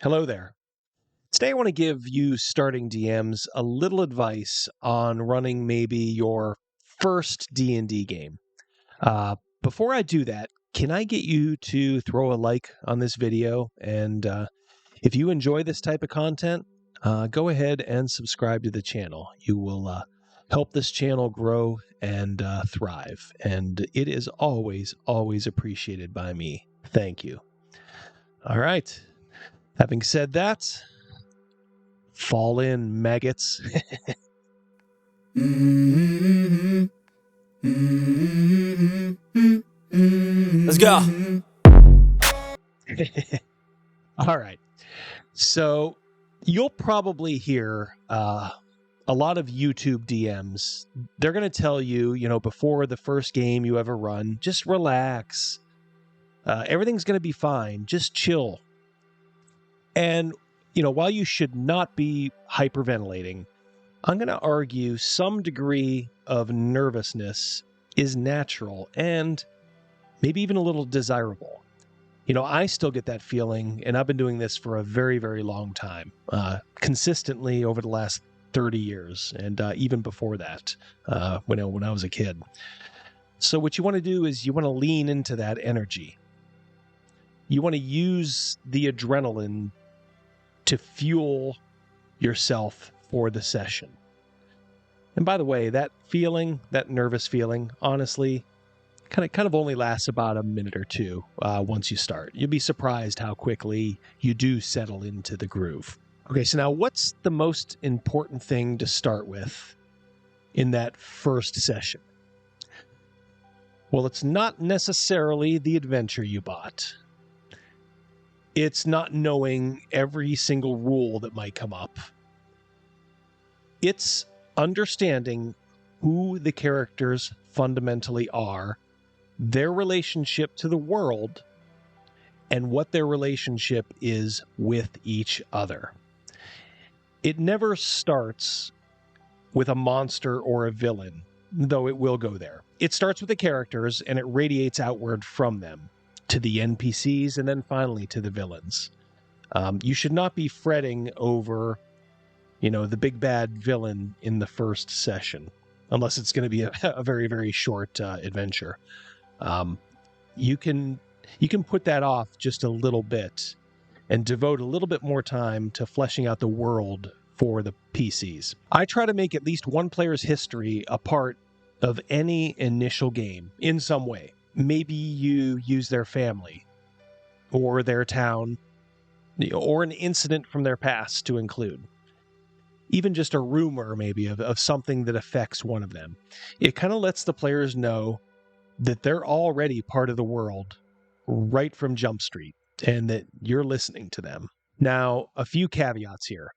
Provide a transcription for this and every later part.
Hello there. Today I want to give you starting DMs a little advice on running maybe your first D&D game. Before I do that, can I get you to throw a like on this video? And if you enjoy this type of content, go ahead and subscribe to the channel. You will help this channel grow and thrive. And it is always, always appreciated by me. Thank you. All right. Having said that, fall in, maggots. Let's go. All right. So you'll probably hear a lot of YouTube DMs. They're going to tell you, before the first game you ever run, just relax. Everything's going to be fine. Just chill. And, while you should not be hyperventilating, I'm going to argue some degree of nervousness is natural and maybe even a little desirable. I still get that feeling, and I've been doing this for a very, very long time, consistently over the last 30 years, and even before that, when I was a kid. So what you want to do is you want to lean into that energy. You want to use the adrenaline to fuel yourself for the session. And by the way, that feeling, that nervous feeling, honestly, kind of only lasts about a minute or two once you start. You'll be surprised how quickly you do settle into the groove. Okay, so now what's the most important thing to start with in that first session? Well, it's not necessarily the adventure you bought. It's not knowing every single rule that might come up. It's understanding who the characters fundamentally are, their relationship to the world, and what their relationship is with each other. It never starts with a monster or a villain, though it will go there. It starts with the characters, and it radiates outward from them to the NPCs, and then finally to the villains. You should not be fretting over, the big bad villain in the first session, unless it's going to be a very, very short adventure. You can put that off just a little bit and devote a little bit more time to fleshing out the world for the PCs. I try to make at least one player's history a part of any initial game in some way. Maybe you use their family or their town or an incident from their past to include. Even just a rumor maybe of something that affects one of them. It kind of lets the players know that they're already part of the world right from Jump Street and that you're listening to them. Now, a few caveats here.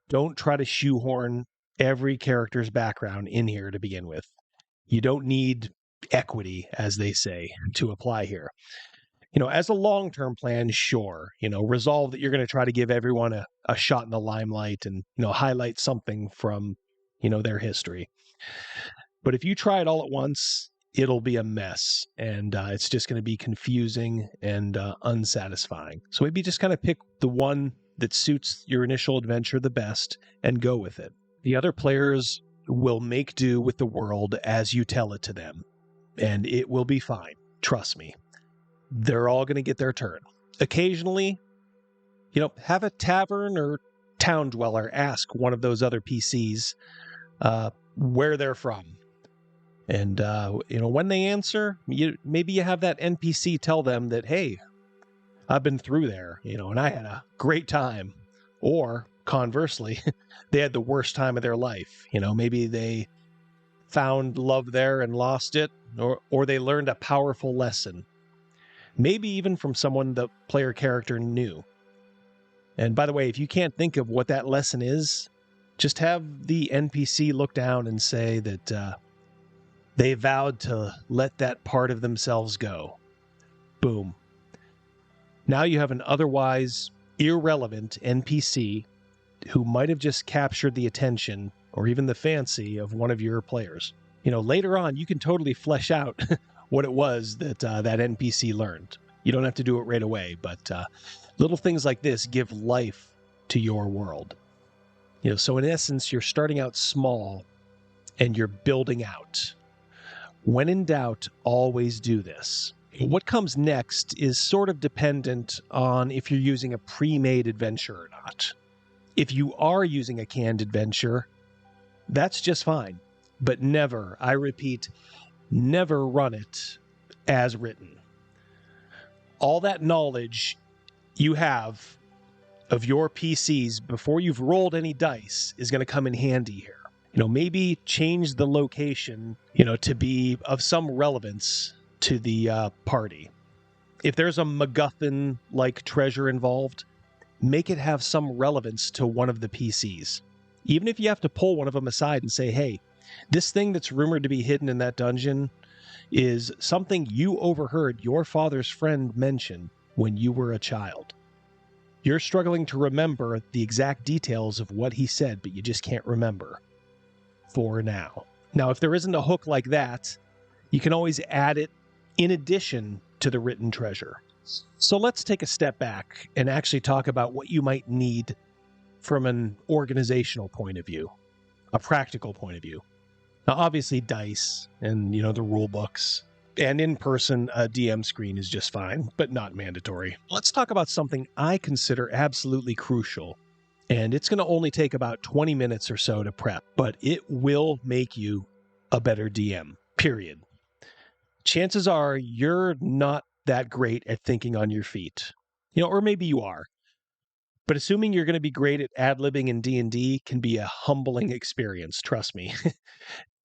Don't try to shoehorn every character's background in here to begin with. You don't need equity, as they say, to apply here. As a long-term plan, sure, resolve that you're going to try to give everyone a shot in the limelight and, highlight something from, their history. But if you try it all at once, it'll be a mess, and it's just going to be confusing and unsatisfying. So maybe just kind of pick the one that suits your initial adventure the best and go with it. The other players will make do with the world as you tell it to them, and it will be fine. Trust me. They're all going to get their turn. Occasionally, have a tavern or town dweller ask one of those other PCs where they're from. And, when they answer, maybe you have that NPC tell them that, hey, I've been through there, and I had a great time. Or, conversely, they had the worst time of their life. Maybe they found love there and lost it, or they learned a powerful lesson. Maybe even from someone the player character knew. And by the way, if you can't think of what that lesson is, just have the NPC look down and say that they vowed to let that part of themselves go. Boom. Now you have an otherwise irrelevant NPC who might have just captured the attention or even the fancy of one of your players. Later on, you can totally flesh out what it was that that NPC learned. You don't have to do it right away, but Little things like this give life to your world. So in essence, you're starting out small and you're building out. When in doubt, always do this. What comes next is sort of dependent on if you're using a pre-made adventure or not. If you are using a canned adventure, that's just fine. But never, I repeat, never run it as written. All that knowledge you have of your PCs before you've rolled any dice is going to come in handy here. Maybe change the location, to be of some relevance to the party. If there's a MacGuffin-like treasure involved, make it have some relevance to one of the PCs. Even if you have to pull one of them aside and say, hey, this thing that's rumored to be hidden in that dungeon is something you overheard your father's friend mention when you were a child. You're struggling to remember the exact details of what he said, but you just can't remember for now. Now, if there isn't a hook like that, you can always add it in addition to the written treasure. So let's take a step back and actually talk about what you might need from an organizational point of view, a practical point of view. Now, obviously, dice and, the rule books and in person, a DM screen is just fine, but not mandatory. Let's talk about something I consider absolutely crucial. And it's going to only take about 20 minutes or so to prep, but it will make you a better DM, period. Chances are you're not that great at thinking on your feet, or maybe you are. But assuming you're going to be great at ad-libbing in D&D can be a humbling experience, trust me.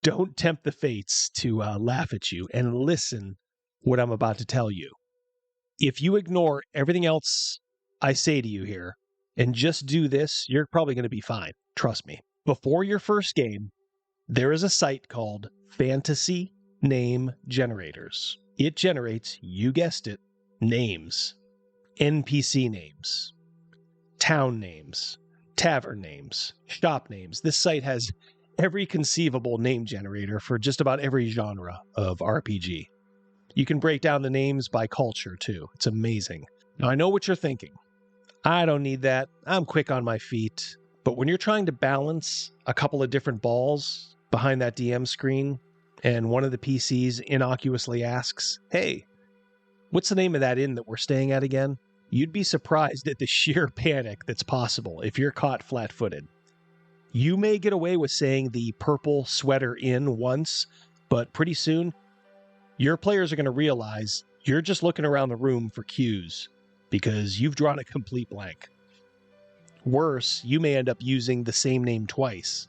Don't tempt the fates to laugh at you and listen what I'm about to tell you. If you ignore everything else I say to you here and just do this, you're probably going to be fine. Trust me. Before your first game, there is a site called Fantasy Name Generators. It generates, you guessed it, names, NPC names, town names, tavern names, shop names. This site has every conceivable name generator for just about every genre of RPG. You can break down the names by culture, too. It's amazing. Now, I know what you're thinking. I don't need that. I'm quick on my feet. But when you're trying to balance a couple of different balls behind that DM screen, and one of the PCs innocuously asks, hey, what's the name of that inn that we're staying at again? You'd be surprised at the sheer panic that's possible if you're caught flat-footed. You may get away with saying the Purple Sweater Inn once, but pretty soon, your players are going to realize you're just looking around the room for cues because you've drawn a complete blank. Worse, you may end up using the same name twice,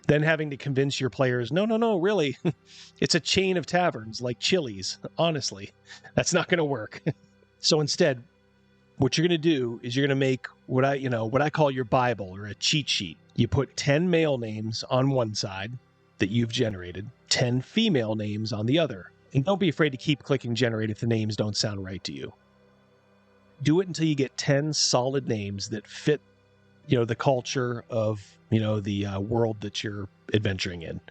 then having to convince your players, no, really, it's a chain of taverns like Chili's. Honestly, that's not going to work. So instead, what you're going to do is you're going to make what I call your Bible or a cheat sheet. You put 10 male names on one side that you've generated, 10 female names on the other. And don't be afraid to keep clicking generate if the names don't sound right to you. Do it until you get 10 solid names that fit, the culture of, the world that you're adventuring in.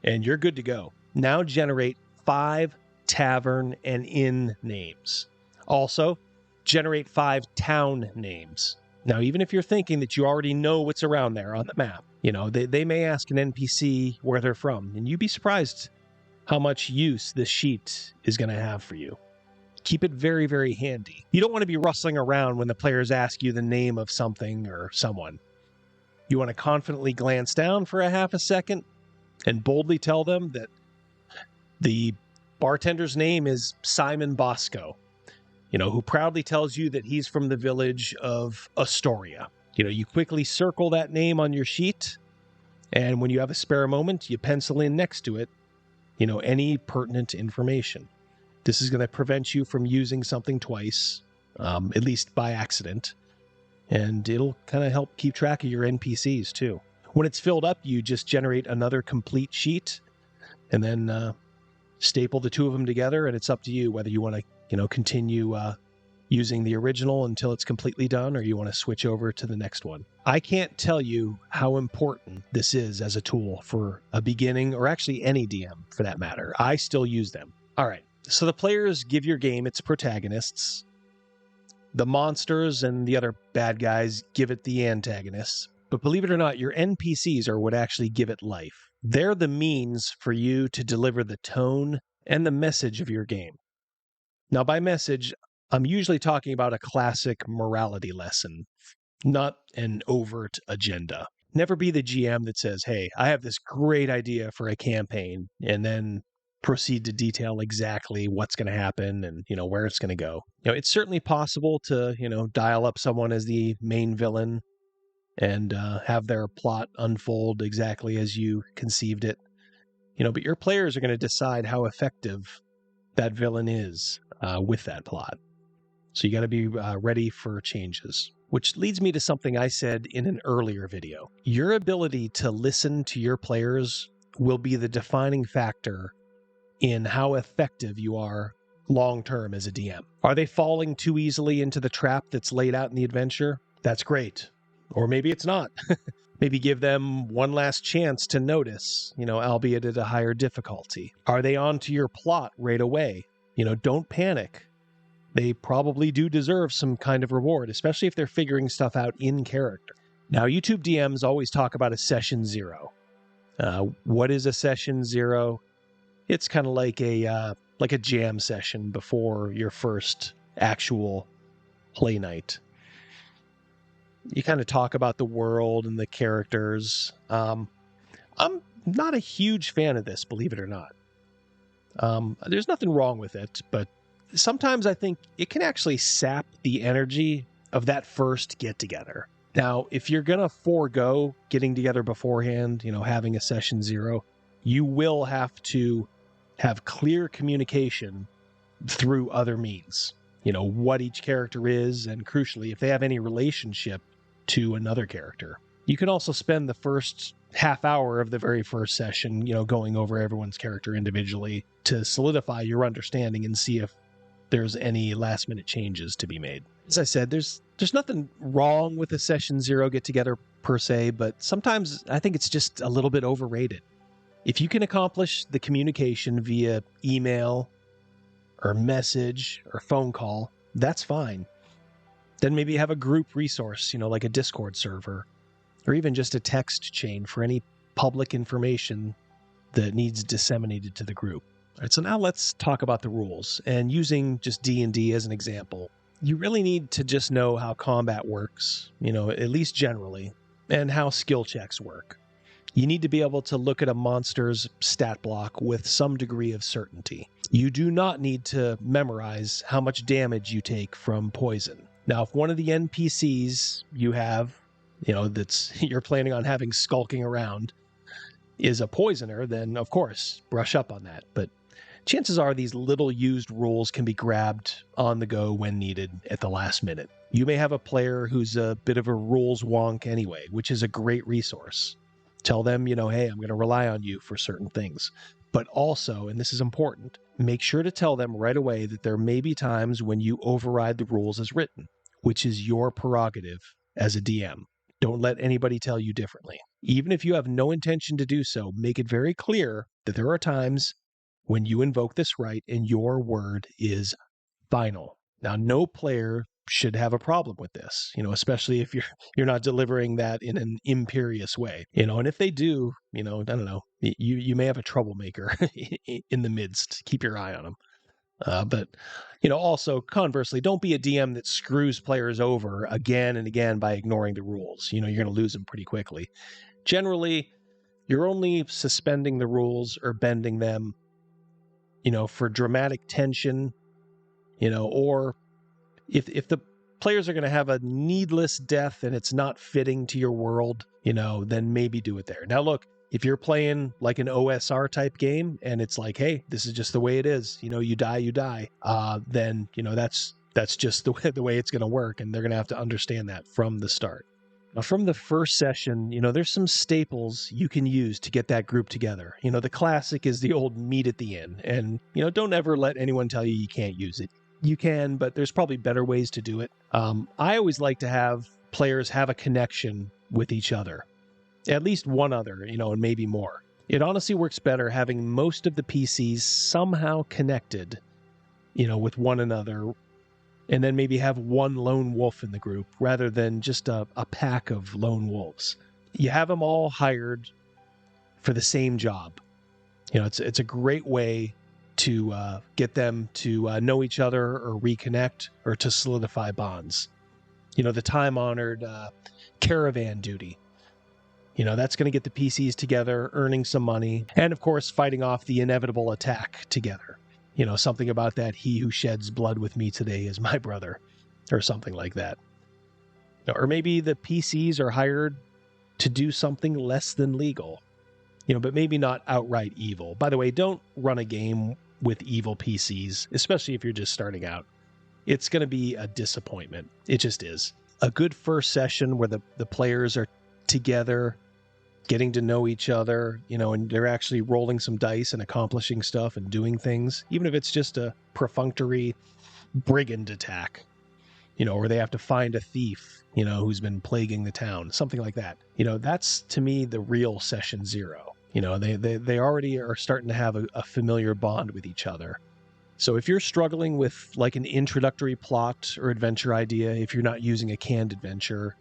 And you're good to go. Now generate 5 tavern and inn names. Also, generate 5 town names. Now, even if you're thinking that you already know what's around there on the map, they may ask an NPC where they're from, and you'd be surprised how much use this sheet is going to have for you. Keep it very, very handy. You don't want to be rustling around when the players ask you the name of something or someone. You want to confidently glance down for a half a second and boldly tell them that the bartender's name is Simon Bosco, who proudly tells you that he's from the village of Astoria. You quickly circle that name on your sheet, and when you have a spare moment, you pencil in next to it, any pertinent information. This is going to prevent you from using something twice, at least by accident, and it'll kind of help keep track of your NPCs, too. When it's filled up, you just generate another complete sheet, and then staple the two of them together, and it's up to you whether you want to, continue using the original until it's completely done, or you want to switch over to the next one. I can't tell you how important this is as a tool for a beginning, or actually any DM for that matter. I still use them. All right, so the players give your game its protagonists. The monsters and the other bad guys give it the antagonists. But believe it or not, your NPCs are what actually give it life. They're the means for you to deliver the tone and the message of your game. Now, by message, I'm usually talking about a classic morality lesson, not an overt agenda. Never be the GM that says, hey, I have this great idea for a campaign, and then proceed to detail exactly what's going to happen and, where it's going to go. It's certainly possible to, dial up someone as the main villain and have their plot unfold exactly as you conceived it. But your players are going to decide how effective that villain is with that plot. So you got to be ready for changes. Which leads me to something I said in an earlier video. Your ability to listen to your players will be the defining factor in how effective you are long-term as a DM. Are they falling too easily into the trap that's laid out in the adventure? That's great. Or maybe it's not. Maybe give them one last chance to notice, albeit at a higher difficulty. Are they onto your plot right away? Don't panic. They probably do deserve some kind of reward, especially if they're figuring stuff out in character. Now, YouTube DMs always talk about a session 0. What is a session 0? It's kind of like a jam session before your first actual play night. You kind of talk about the world and the characters. I'm not a huge fan of this, believe it or not. There's nothing wrong with it, but sometimes I think it can actually sap the energy of that first get-together. Now, if you're going to forego getting together beforehand, having a session 0, you will have to have clear communication through other means. What each character is, and crucially, if they have any relationship to another character. You can also spend the first half hour of the very first session, going over everyone's character individually to solidify your understanding and see if there's any last minute changes to be made. As I said, there's nothing wrong with a session 0 get together per se, but sometimes I think it's just a little bit overrated. If you can accomplish the communication via email or message or phone call, that's fine. Then maybe have a group resource, like a Discord server, or even just a text chain for any public information that needs disseminated to the group. All right, so now let's talk about the rules. And using just D&D as an example, you really need to just know how combat works, at least generally, and how skill checks work. You need to be able to look at a monster's stat block with some degree of certainty. You do not need to memorize how much damage you take from poison. Now, if one of the NPCs you have, that's you're planning on having skulking around, is a poisoner, then of course, brush up on that. But chances are these little used rules can be grabbed on the go when needed at the last minute. You may have a player who's a bit of a rules wonk anyway, which is a great resource. Tell them, hey, I'm going to rely on you for certain things. But also, and this is important, make sure to tell them right away that there may be times when you override the rules as written, which is your prerogative as a DM. Don't let anybody tell you differently. Even if you have no intention to do so, make it very clear that there are times when you invoke this right and your word is final. Now, no player should have a problem with this, especially if you're not delivering that in an imperious way, and if they do, I don't know, you may have a troublemaker in the midst. Keep your eye on them. But also conversely, don't be a DM that screws players over again and again by ignoring the rules. You're going to lose them pretty quickly. Generally, you're only suspending the rules or bending them, for dramatic tension, or if the players are going to have a needless death and it's not fitting to your world, then maybe do it there. Now, look, if you're playing like an OSR type game and it's like, hey, this is just the way it is, you die, then, that's just the way it's going to work. And they're going to have to understand that from the start. Now, from the first session, there's some staples you can use to get that group together. The classic is the old meet at the inn. And, don't ever let anyone tell you can't use it. You can, but there's probably better ways to do it. I always like to have players have a connection with each other. At least one other, and maybe more. It honestly works better having most of the PCs somehow connected, with one another and then maybe have one lone wolf in the group rather than just a pack of lone wolves. You have them all hired for the same job. It's a great way to get them to know each other or reconnect or to solidify bonds. The time-honored caravan duty. That's going to get the PCs together, earning some money, and of course, fighting off the inevitable attack together. Something about that, he who sheds blood with me today is my brother, or something like that. Or maybe the PCs are hired to do something less than legal, but maybe not outright evil. By the way, don't run a game with evil PCs, especially if you're just starting out. It's going to be a disappointment. It just is. A good first session where the players are together, getting to know each other, and they're actually rolling some dice and accomplishing stuff and doing things, even if it's just a perfunctory brigand attack, or they have to find a thief, who's been plaguing the town, something like that. That's to me the real session zero. They already are starting to have a familiar bond with each other. So if you're struggling with like an introductory plot or adventure idea, if you're not using a canned adventure,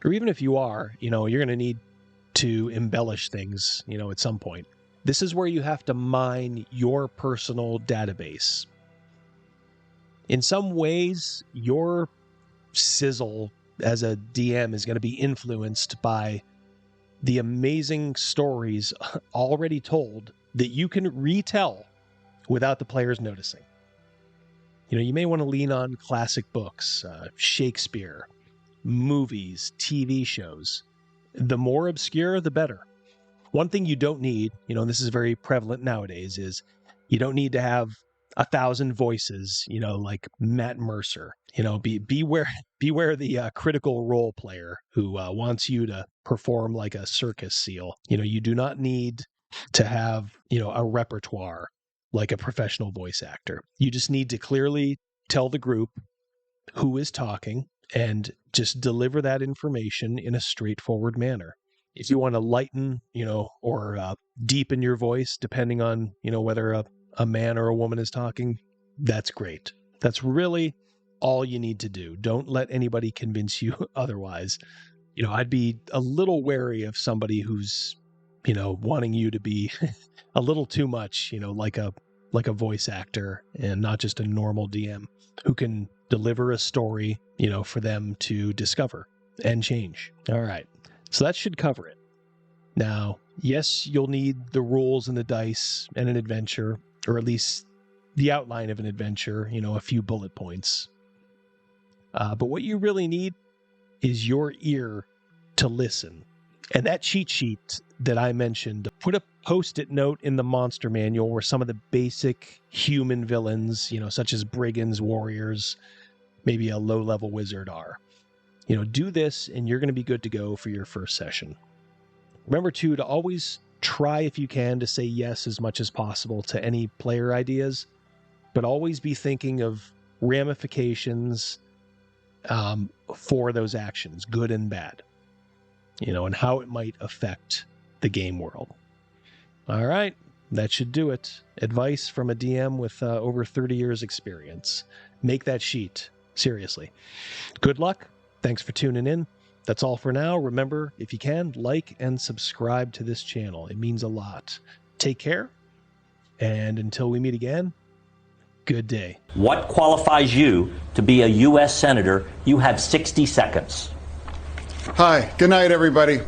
or even if you are, you're going to need to embellish things, at some point. This is where you have to mine your personal database. In some ways, your sizzle as a DM is going to be influenced by the amazing stories already told that you can retell without the players noticing. You may want to lean on classic books, Shakespeare, movies, TV shows. The more obscure, the better. One thing you don't need, and this is very prevalent nowadays, is you don't need to have 1,000 voices, like Matt Mercer. Beware the critical role player who wants you to perform like a circus seal. You do not need to have, a repertoire like a professional voice actor. You just need to clearly tell the group who is talking and just deliver that information in a straightforward manner. If you want to lighten, or deepen your voice, depending on, whether a man or a woman is talking, that's great. That's really all you need to do. Don't let anybody convince you otherwise. I'd be a little wary of somebody who's, wanting you to be a little too much, like a voice actor and not just a normal DM who can deliver a story, for them to discover and change. All right. So that should cover it. Now, yes, you'll need the rules and the dice and an adventure, or at least the outline of an adventure, a few bullet points. But what you really need is your ear to listen. And that cheat sheet that I mentioned, put a post-it note in the monster manual where some of the basic human villains, such as brigands, warriors, maybe a low-level wizard are. Do this and you're going to be good to go for your first session. Remember, too, to always try, if you can, to say yes as much as possible to any player ideas, but always be thinking of ramifications for those actions, good and bad, and how it might affect the game world. All right, that should do it. Advice from a DM with over 30 years experience. Make that sheet. Seriously. Good luck. Thanks for tuning in. That's all for now. Remember, if you can, like and subscribe to this channel. It means a lot. Take care, and until we meet again, good day. What qualifies you to be a U.S. Senator? You have 60 seconds. Hi, good night, everybody.